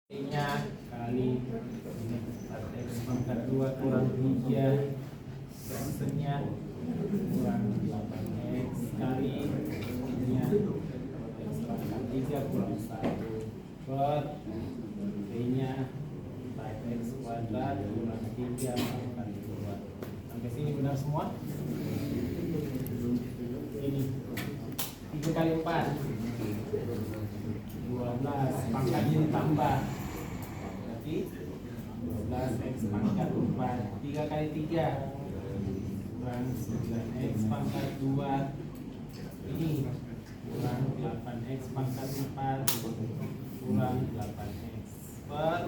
Nya kali X pangkat 2 kurang 3 nya kurang 8X kali nya X pangkat 3 kurang 1 per nya 4X kuadrat kurang 3 pangkat 2. Sampai sini benar semua? Ini 3 kali 4 12 pangkatnya ditambah berarti 12X pangkat 4 3 kali 3 kurang 9X pangkat 2 ini kurang 8X pangkat 4 kurang 8X per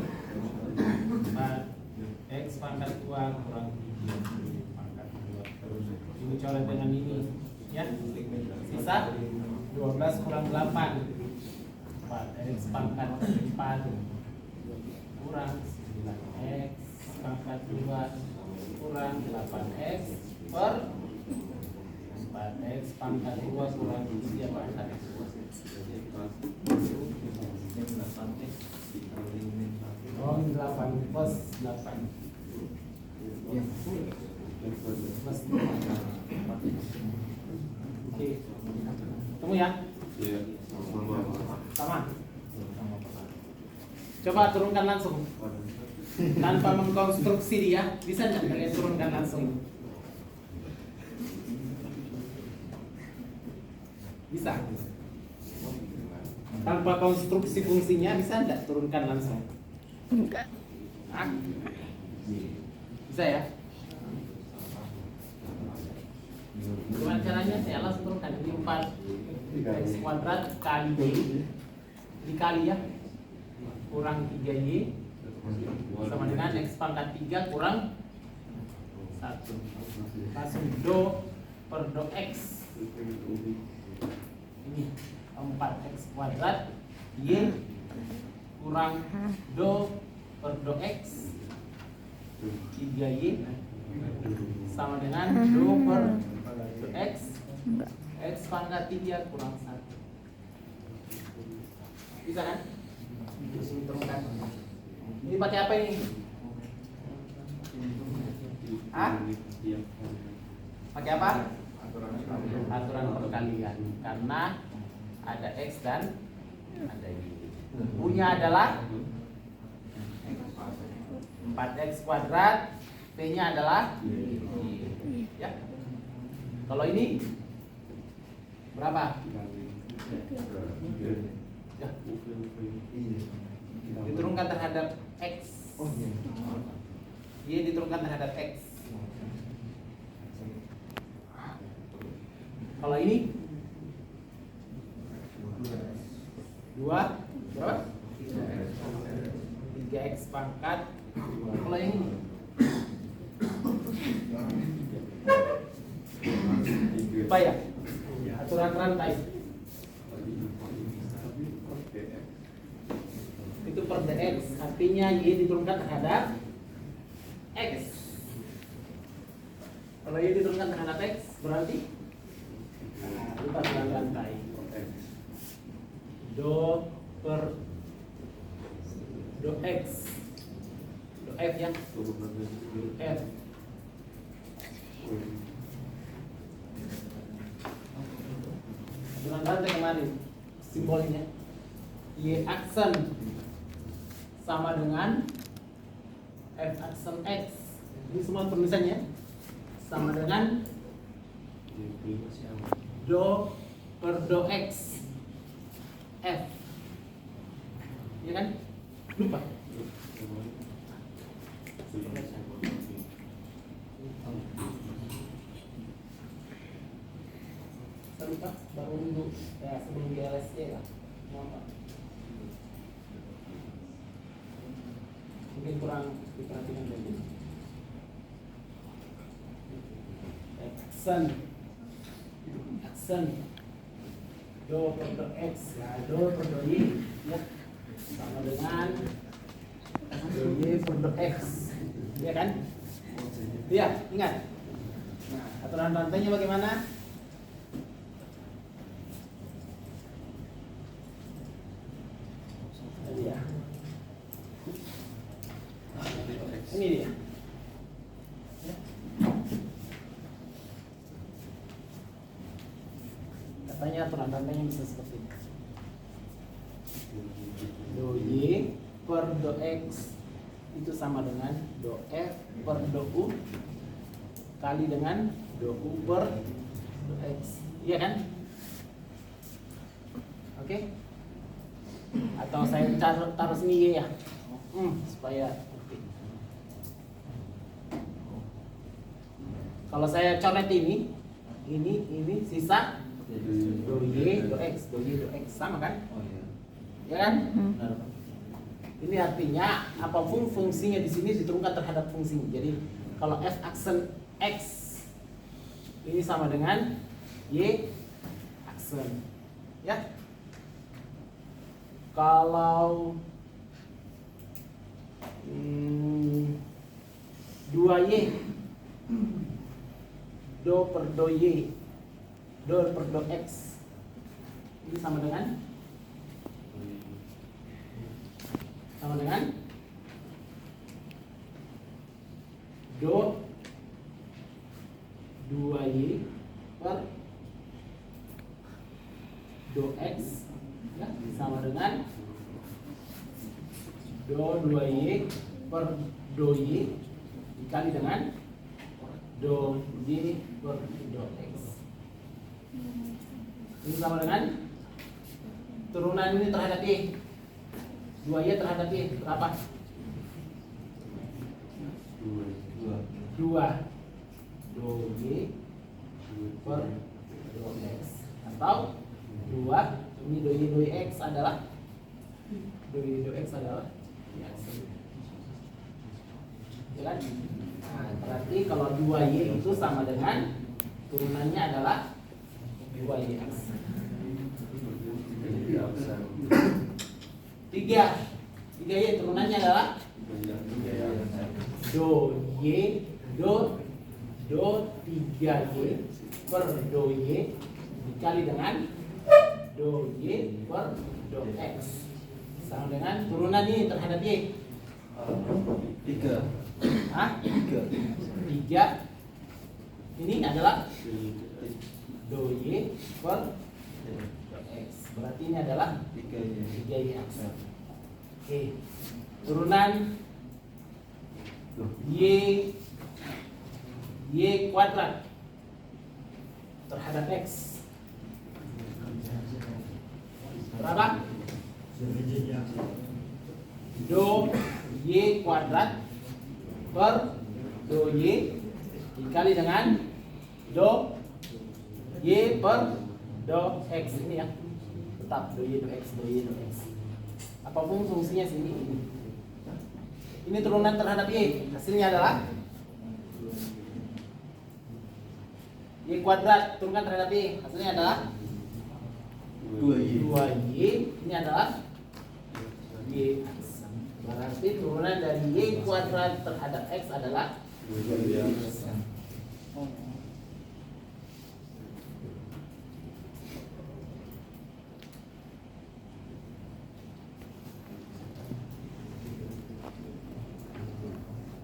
4X pangkat 2 kurang 3 pangkat 2. Ini coret dengan ini ya, sisa 12 kurang 8 4X pangkat 4 kurang 9X pangkat 2 kurang 8X per 4X pangkat 2 kurang 3 pangkat 2. Oh, 8 plus 8 plus 8. Oke, ketemu ya? Iya. Sama. Coba turunkan langsung tanpa mengkonstruksi dia. Bisa nggak kalian turunkan langsung? Bisa. Tanpa konstruksi fungsinya bisa nggak turunkan langsung? Enggak. Hah? Bisa ya? Gimana caranya? Saya langsung turunkan ini 4X kuadrat kali Y dikali ya kurang 3Y sama dengan X pangkat 3 kurang 1. Langsung do per do X ini 4X kuadrat Y kurang do per do X 3Y sama dengan do per do X X pangkat 3 kurang 1. Bisa kan? Turunkan. Ini pakai apa ini? Hah? Pakai apa? Aturan perkalian. Karena ada X dan ada Y. U-nya adalah 4X kuadrat, P-nya adalah Y. Ya. Kalau ini berapa? Ya. Diturunkan terhadap X. Y diturunkan terhadap X. Kalau ini 2 berapa? 3X pangkat 2. Kalau yang ini apa ya? Aturan rantai itu per dx, artinya Y diturunkan terhadap X. Kalau Y diturunkan terhadap X berarti itu aturan rantai do per do X do F ya, F aturan rantai kemarin simbolnya Y aksen sama dengan F aksen X. Ini semua tulisannya sama dengan do per do X F. Ya kan? Lupa. Lupa baru dulu ya, sebelum GLSD lah. Mohon. Mungkin kurang diperhatikan lagi. Aksen do per do X ya, do per do Y ya, sama dengan do Y per do X, ya kan? Iya, ingat. Nah, aturan rantainya bagaimana? Ya. tandanya bisa seperti ini. Do Y per do X itu sama dengan do F per do U kali dengan do U per do X. Iya kan? Oke? Atau saya taruh sini Y ya, supaya ngerti. Kalau saya coret ini sisa do Y do X, do Y do X sama kan? Ya kan? Ini artinya apapun fungsinya di sini diturunkan terhadap fungsinya. Jadi kalau f aksen X ini sama dengan Y aksen, ya. Kalau 2Y do per do Y do per do X ini sama dengan do 2Y per do X ya, sama dengan do 2Y per do Y dikali dengan do Y per do X. Ini sama dengan turunan ini terhadap Y, 2Y terhadap Y berapa? 2 do Y per do X, atau 2 ini do Y X adalah ya kan? Nah, berarti kalau 2Y itu sama dengan turunannya adalah 2Y X. 3Y turunannya adalah do Y do 3Y per do Y dikali dengan do Y per do X sama dengan turunan ini terhadap Y 3. 3 ini adalah do Y per do X, berarti ini adalah 3Y X. Oke, turunan Y kuadrat terhadap X berapa? Do Y kuadrat per do Y dikali dengan do Y per do X ini ya, tetap do Y do X, do Y do X. Apapun fungsinya sini ini turunan terhadap Y, hasilnya adalah Y kuadrat turunkan terhadap Y, hasilnya adalah 2Y. Ini adalah Y X. Berarti turunan dari Y kuadrat terhadap X adalah 2Y.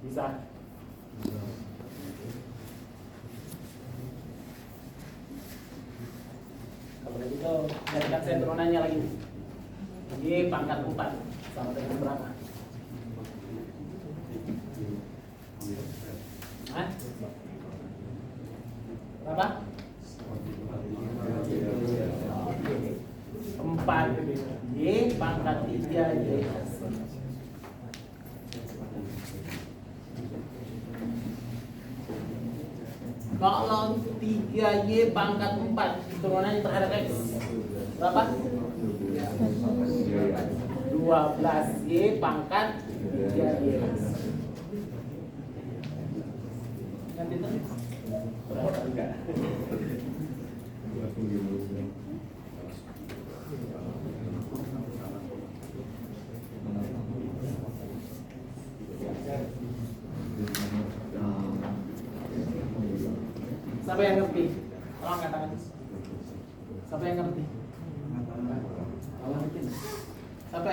Bisa? Kalau begitu, jadikan saya turunannya lagi. Y pangkat 4 sama dengan berapa? Hah? Berapa? 4 Y pangkat 3 Y. Kalau 3Y pangkat 4 turunannya terhadap X berapa? 12Y pangkat 3Y. Nanti itu berapa enggak? Siapa yang ngerti? Tolong angkat tangan. Siapa yang ngerti? Tolong ngerti. Siapa?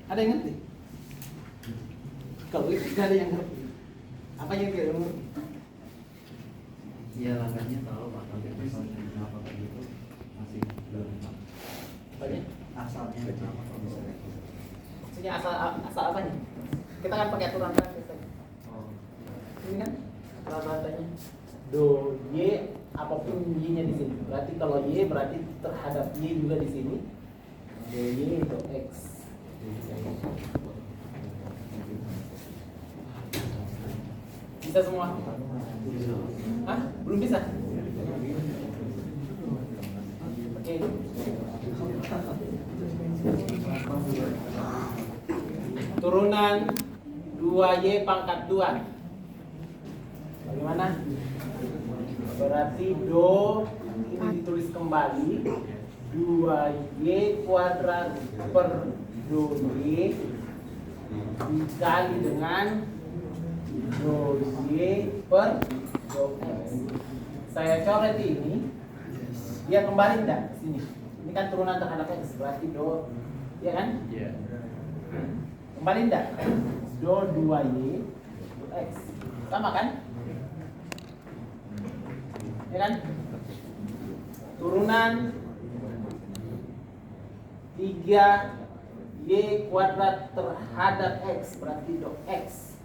Ada yang ngerti? Kalau itu tidak ada yang ngerti. Apa yang tidak ngerti? Ya langkahnya tahu, Pak. Tapi kenapa begitu masih belum. Apanya? Asalnya Maksudnya asal apanya? Kita kan pakai aturan rantai saja. Ini kan aturan rantainya. Do Y apapun Y-nya di sini. Berarti kalau Y berarti terhadap Y juga di sini. Do Y itu X. Bisa semua? Hah? Belum bisa? Oke. Turunan 2Y pangkat 2. Bagaimana? Berarti do ini ditulis kembali 2Y kuadrat per do Y dikali dengan do Y per do X. Saya coret ini, dia kembali enggak ke sini? Ini kan turunan terhadap X, berarti do, ya kan? Iya. Kembali enggak? Do 2Y X. Sama kan? Ya kan? Turunan 3Y kuadrat terhadap X berarti do X.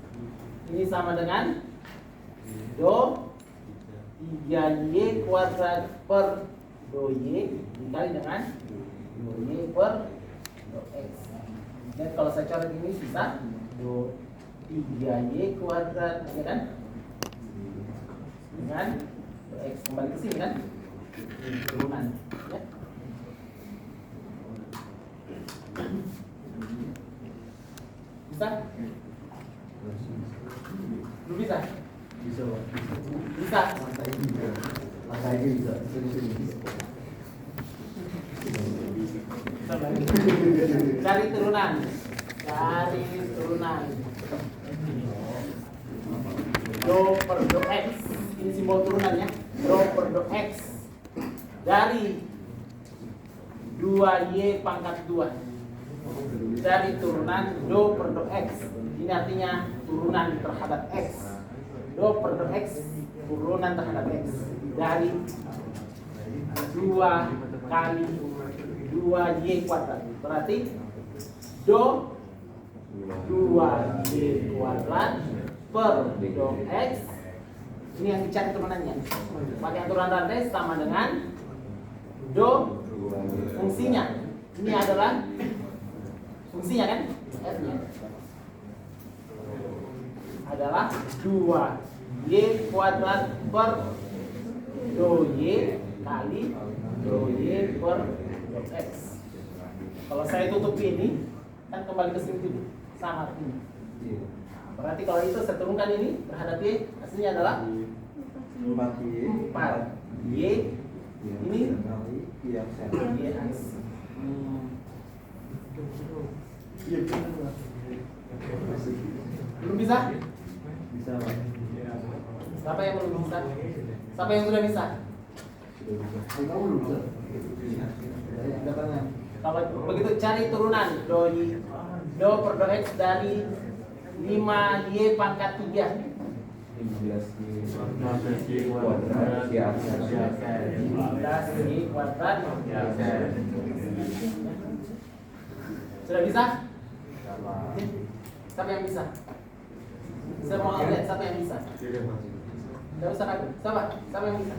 Ini sama dengan do 3Y kuadrat per do Y dikali dengan do Y per do X. Dan kalau saya coret ini bisa do 3Y kuadrat, ya kan? Dengan do X kembali ke sini kan? Turunan, ya. Bisa? Belum bisa? bisa Bisa? makanya bisa Cari turunan. Cari turunan. Do per do X. Ini simbol turunannya. Do per do X dari 2Y pangkat 2. Dari turunan do per do X. Ini artinya turunan terhadap X. Do per do X turunan terhadap X dari 2 kali 2Y kuadrat. Berarti do 2Y kuadrat per do X. Ini yang dicari turunannya. Pakai aturan rantai sama dengan do fungsinya. Ini adalah fungsinya kan? F-nya adalah 2Y kuadrat per do Y kali do Y per do X. Kalau saya tutup ini kan kembali ke sini dulu sama ini. Berarti kalau itu saya turunkan ini terhadap Y hasilnya adalah 4Y ini YX. Belum bisa? bisa Siapa yang belum bisa? Siapa yang sudah bisa? kamu belum bisa Kalau begitu cari turunan do per do X dari 5Y pangkat 3. 15Y kuadrat 15Y kuadrat. Sudah bisa? Siapa yang bisa? Saya mau lihat siapa yang bisa. Tidak usah ragu. Siapa yang bisa?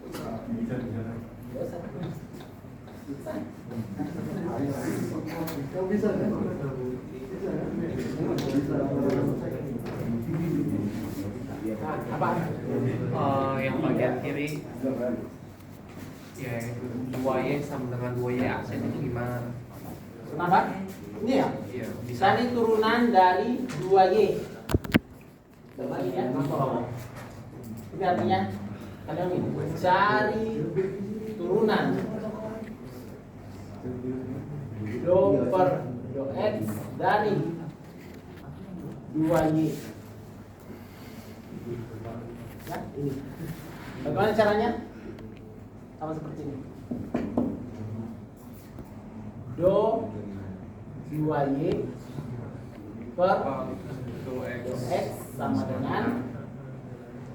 Tidak usah. Bisa. kamu bisa kan Apa? yang bagian kiri ya 2Y sama dengan 2Y aksen itu gimana? Kenapa? Ini ya? Iya, bisa. Cari turunan dari 2Y. Coba ini ya. Ini artinya kalian ini cari turunan do per do X dari 2Y. Ya, ini. Bagaimana caranya? Sama seperti ini. Do 2Y per do X sama dengan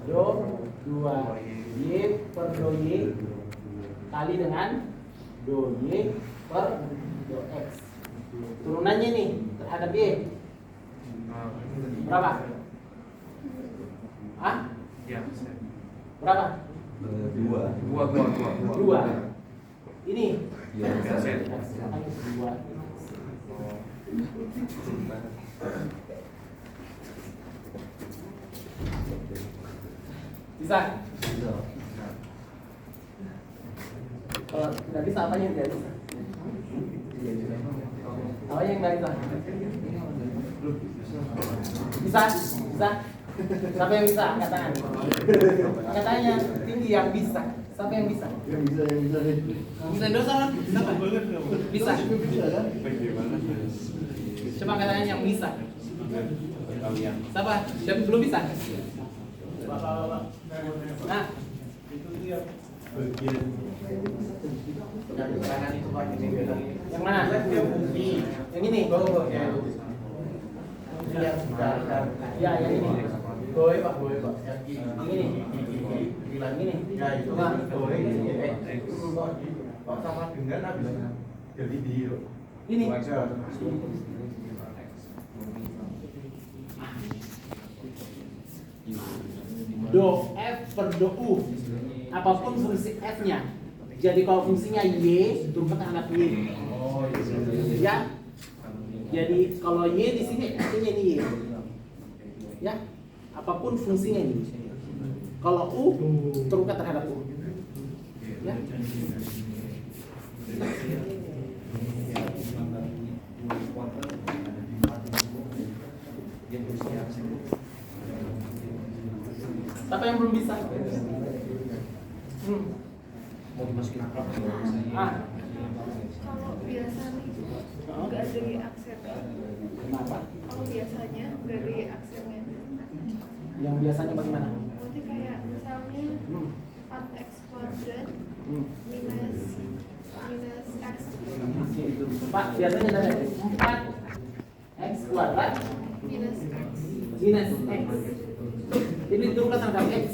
do 2Y per do Y kali dengan do Y per do X. Turunannya nih terhadap Y berapa? Ah? Ya. Berapa? Dua. 2. Ini Iya, persen. 2. Bisa? Bisa. Kalau nggak bisa apa yang nggak bisa? Apa yang nggak bisa? Bisa? Bisa? Siapa yang bisa? Angkat tangan. Angkat tangan yang tinggi yang bisa. Siapa yang bisa? Yang bisa nih. Bisa dosa kan? Siapa? Bisa. Bisa kan? Coba angkat tangan yang bisa. Siapa? Siapa belum bisa? Nah, yang mana? Yang ini? Ya, yang ini. Yang ini. Yang ini. Coba. Sama dengan habis jadi biru. Ini. Do F per do U. Apapun fungsi F-nya. Jadi kalau fungsinya Y, turunkan terhadap Y. Ya. Jadi kalau Y di sini artinya ini Y. Ya. Apapun fungsinya ini. Kalau U, turunkan terhadap U. Ya. Siapa yang belum bisa? Mau dimasukin apa? Ah, Kalau biasanya nggak dari aksennya. kenapa? Kalau biasanya nggak dari aksennya. Yang biasanya bagaimana? Berarti kayak misalnya 4x kuadrat minus x. Pak, biasanya ada 4 X kuadrat Minus x. minus X. Ini diturunkan terhadap X.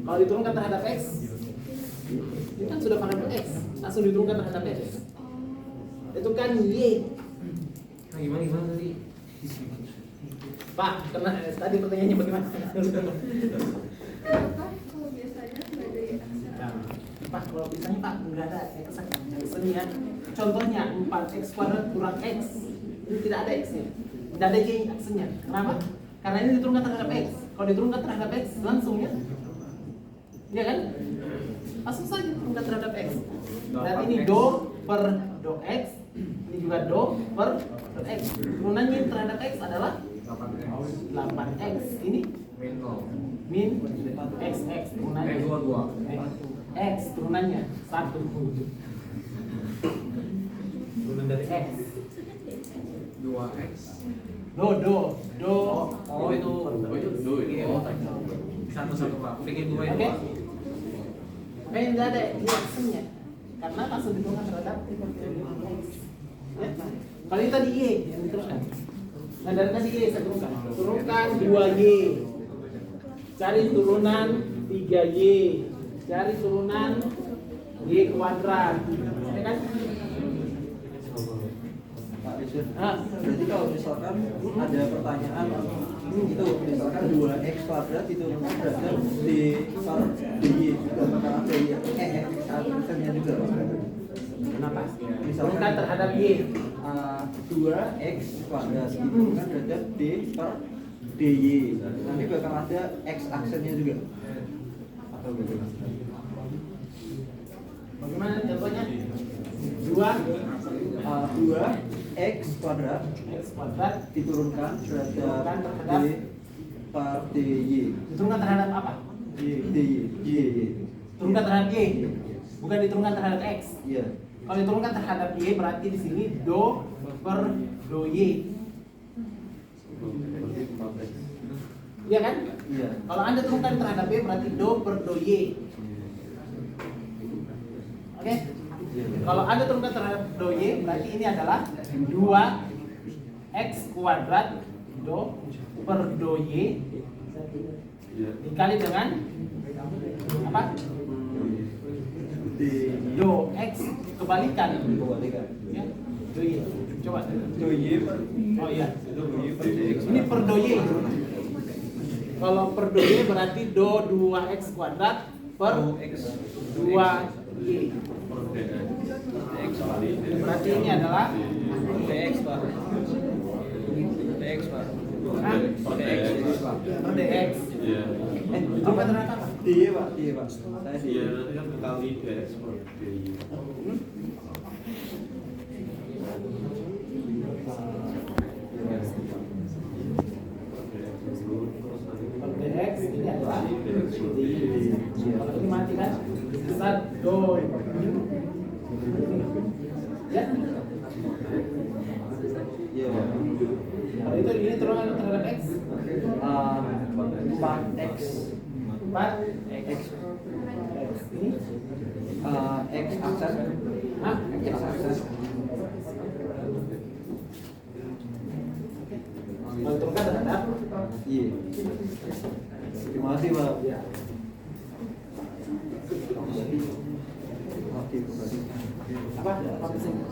Kalau diturunkan terhadap X, ini kan sudah variabel X, langsung diturunkan terhadap X. Itu kan Y. Nah, gimana tadi? Pak, karena tadi pertanyaannya bagaimana? Kenapa kalau biasanya nggak dari aksen? Pak, kalau misalnya Pak nggak ada X-nya ya. Contohnya 4x kuadrat kurang X, ini tidak ada X-nya, tidak ada Y X-nya. Kenapa? Karena ini diturunkan terhadap X. Kalau diturunkan terhadap X, langsung ya, iya kan? Langsung saja diturunkan terhadap X. Berarti ini do per do X, ini juga do per do X. Turunannya terhadap X adalah 8x. Ini min XX turunannya. X turunannya 1. Turunan dari X. 2x. Do. Oh itu satu Pak. Bikin 2 itu. Oke. Oke, tidak ada reaksinya karena langsung diturunkan terhadap X. Ya. Kalau ini tadi Y yang diteruskan. Nah dari tadi Y saya turunkan 2Y. Cari turunan 3Y. Cari turunan Y kuadrat. Ya kan? Pak Rizwan, Ah. berarti kalau misalkan ada pertanyaan itu misalkan 2x kuadrat itu berarti di per dy juga bakal ada ya aksennya juga. Kenapa? Misalkan Turunkan terhadap Y. 2x kuadrat itu kan berarti d per dy. Nanti bakal ada x aksennya juga. Atau bagaimana? Bagaimana contohnya? 2x kuadrat X kuadrat diturunkan terhadap d per dy. diturunkan terhadap apa? dy. Turunkan terhadap Y. Bukan diturunkan terhadap X. Iya. Kalau diturunkan terhadap Y berarti di sini do per do Y. Iya kan? Iya. Kalau Anda turunkan terhadap Y berarti do per do Y. Oke? Kalau Anda turunkan terhadap do Y berarti ini adalah 2x kuadrat do per do Y dikali dengan apa? di Do X kebalikan. kebalikan. Ya. Do Y. Coba. Do Y per Oh iya. do Y per DX. Ini per do Y. Kalau per do Y berarti do 2x kuadrat per 2y. DX Pak. Berarti ini adalah DX Pak. DX Pak. Hah? DX Pak. Per dx. Iya. Itu ternyata apa? Iya Pak, iya Pak. Saya Iya, nanti kan kali DX per DY. Per dx ini adalah kalau ini mati kan? Saat do ya. Iya Pak. Kalau itu ini turunan terhadap x 4x 4 X x ini X akses hah? X akses Menentukan terhadap iya. Terima kasih Pak. ya. Apa? Apa pesannya?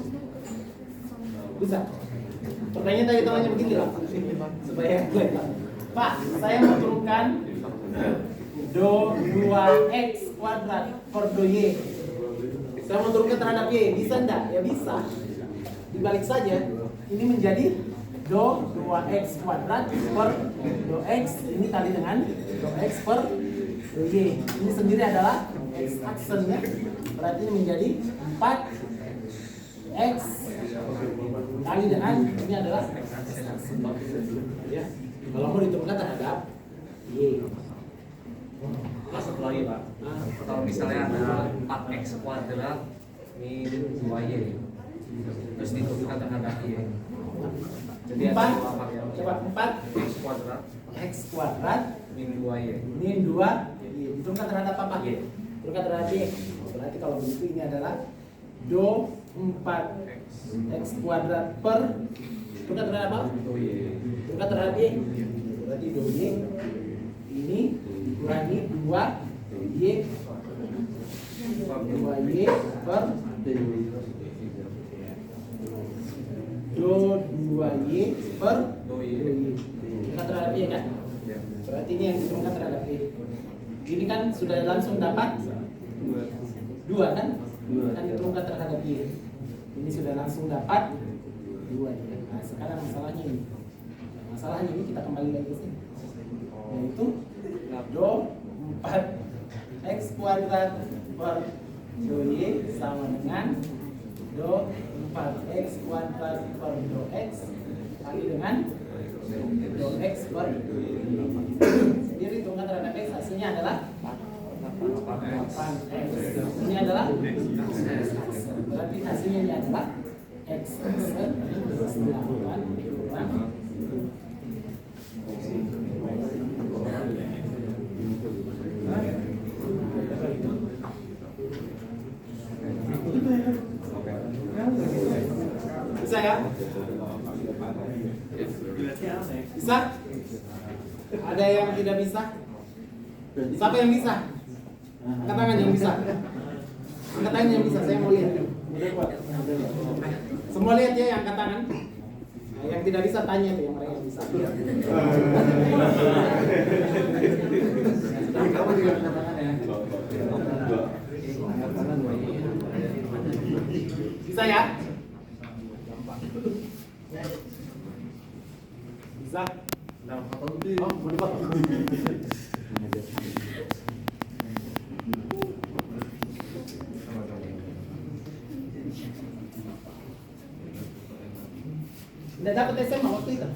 Bisa. Pertanyaan tadi tangannya begini lah, supaya kelihatan. Pak, saya mau turunkan do 2x kuadrat per do y. Saya mau turunkan terhadap y, bisa enggak? Ya bisa. Dibalik saja, ini menjadi do 2x kuadrat per do x ini kali dengan do x per do y. Ini sendiri adalah x aksennya, berarti ini menjadi 4x kali dengan ini adalah x aksen. Ya. Kalau mau diturunkan terhadap y. Masuk lagi Pak. Kalau misalnya ada 4x kuadrat min 2y, terus diturunkan terhadap y. Jadi ada 4 dua variabel. coba 4 X kuadrat x kuadrat min 2y. min 2 y. Diturunkan terhadap apa? Y. Diturunkan terhadap y. Berarti kalau begitu ini adalah do 4x kuadrat per diturunkan terhadap apa? Diturunkan terhadap y. Berarti do y ini dikurangi 2y 2y per do 2y per Do y. diturunkan terhadap y kan? Ya. Berarti ini yang diturunkan terhadap y. Ini kan sudah langsung dapat 2 kan? Kan diturunkan terhadap y. Ini sudah langsung dapat 2 ya. Nah, sekarang masalahnya ini. Masalahnya ini kita kembali lagi ke sini. Yaitu do 4x kuadrat per do y sama dengan do 4x kuadrat per do x kali dengan do x per sendiri turunkan terhadap x hasilnya adalah 8x. Ini adalah berarti hasilnya ini adalah x aksen 8 bisa ya? Bisa? Ada yang tidak bisa? Siapa yang bisa? Angkat tangan yang bisa. Angkat tangan yang bisa, saya mau lihat. Semua lihat ya yang angkat tangan. Nah, yang tidak bisa tanya tuh yang mereka yang bisa. Kamu juga angkat tangan ya. Bisa ya? Bisa? Oh, mau dipotong. Nggak dapat SMA waktu itu?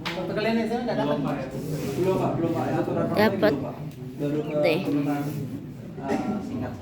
Waktu kalian SMA nggak dapat? Belum Pak, belum Pak. Aturan Dapat. belum, Pak. Baru ke Deh. turunan singkat.